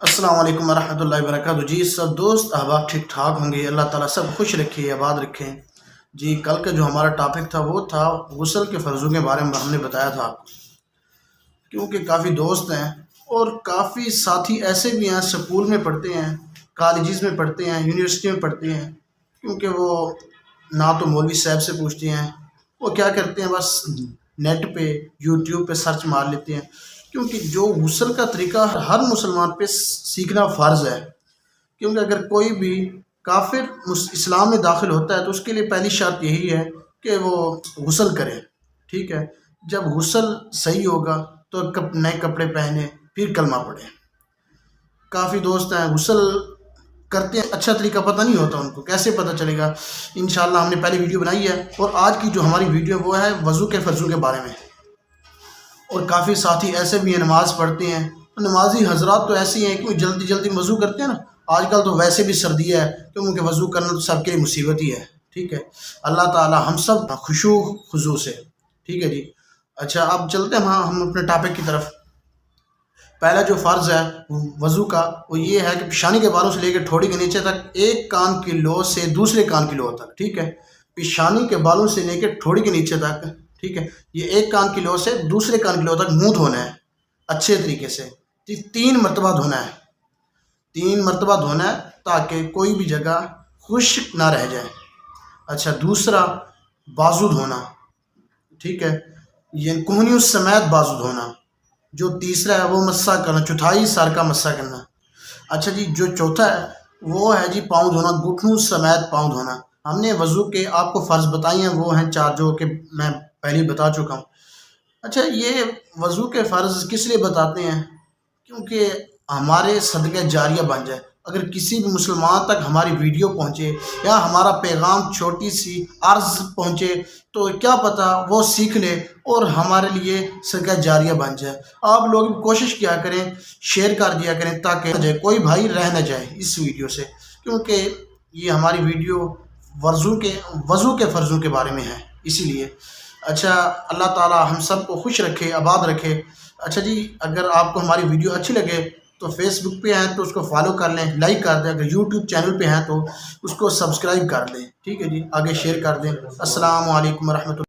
السلام علیکم ورحمۃ اللہ وبرکاتہ۔ جی سب دوست احباب ٹھیک ٹھاک ہوں گے، اللہ تعالیٰ سب خوش رکھے آباد رکھیں۔ جی کل کا جو ہمارا ٹاپک تھا وہ تھا غسل کے فرضوں کے بارے میں ہم نے بتایا تھا آپ کو، کیونکہ کافی دوست ہیں اور کافی ساتھی ایسے بھی ہیں سکول میں پڑھتے ہیں، کالجز میں پڑھتے ہیں، یونیورسٹی میں پڑھتے ہیں، کیونکہ وہ نہ تو مولوی صاحب سے پوچھتے ہیں، وہ کیا کرتے ہیں بس نیٹ پہ یوٹیوب پہ سرچ مار لیتے ہیں، کیونکہ جو غسل کا طریقہ ہر مسلمان پہ سیکھنا فرض ہے، کیونکہ اگر کوئی بھی کافر اسلام میں داخل ہوتا ہے تو اس کے لیے پہلی شرط یہی ہے کہ وہ غسل کرے، ٹھیک ہے۔ جب غسل صحیح ہوگا تو نئے کپڑے پہنے پھر کلمہ پڑھے۔ کافی دوست ہیں غسل کرتے ہیں، اچھا طریقہ پتہ نہیں ہوتا ان کو، کیسے پتہ چلے گا؟ انشاءاللہ ہم نے پہلی ویڈیو بنائی ہے، اور آج کی جو ہماری ویڈیو وہ ہے وضو کے فرضوں کے بارے میں۔ اور کافی ساتھی ایسے بھی ہیں نماز پڑھتے ہیں، نمازی حضرات تو ایسے ہیں کہ وہ جلدی جلدی وضو کرتے ہیں نا، آج کل تو ویسے بھی سردی ہے کیونکہ وضو کرنا تو سب کے لیے مصیبت ہی ہے، ٹھیک ہے۔ اللہ تعالی ہم سب خشوع خضوع سے، ٹھیک ہے جی۔ اچھا اب چلتے ہیں ہم اپنے ٹاپک کی طرف۔ پہلا جو فرض ہے وضو کا وہ یہ ہے کہ پیشانی کے بالوں سے لے کے ٹھوڑی کے نیچے تک ایک کان کی لو سے دوسرے کان کی لو تک، ٹھیک ہے۔ پیشانی کے بالوں سے لے کے ٹھوڑی کے نیچے تک، ٹھیک ہے، یہ ایک کان کی لو سے دوسرے کان کی لو تک منہ دھونا ہے اچھے طریقے سے، 3 مرتبہ دھونا ہے، 3 مرتبہ دھونا ہے تاکہ کوئی بھی جگہ خشک نہ رہ جائے۔ اچھا دوسرا بازو دھونا، ٹھیک ہے، یہ کوہنیوں سمیت بازو دھونا۔ جو تیسرا ہے وہ مسح کرنا، چوتھائی سر کا مسح کرنا۔ اچھا جی جو چوتھا ہے وہ ہے جی پاؤں دھونا، گھٹنوں سمیت پاؤں دھونا۔ ہم نے وضو کے آپ کو فرض بتائی ہیں، وہ ہیں 4 جو کہ میں پہلے بتا چکا ہوں۔ اچھا یہ وضو کے فرض کس لیے بتاتے ہیں؟ کیونکہ ہمارے صدقہ جاریہ بن جائے، اگر کسی بھی مسلمان تک ہماری ویڈیو پہنچے یا ہمارا پیغام چھوٹی سی عرض پہنچے تو کیا پتہ وہ سیکھ لے اور ہمارے لیے صدقہ جاریہ بن جائے۔ آپ لوگ بھی کوشش کیا کریں، شیئر کر دیا کریں تاکہ کوئی بھائی رہ نہ جائے اس ویڈیو سے، کیونکہ یہ ہماری ویڈیو وضو کے فرضوں کے بارے میں ہے، اسی لیے۔ اچھا اللہ تعالی ہم سب کو خوش رکھے آباد رکھے۔ اچھا جی اگر آپ کو ہماری ویڈیو اچھی لگے تو فیس بک پہ ہیں تو اس کو فالو کر لیں، لائک کر دیں، اگر یوٹیوب چینل پہ ہیں تو اس کو سبسکرائب کر دیں، ٹھیک ہے جی، آگے شیئر کر دیں۔ السلام علیکم ورحمۃ اللہ۔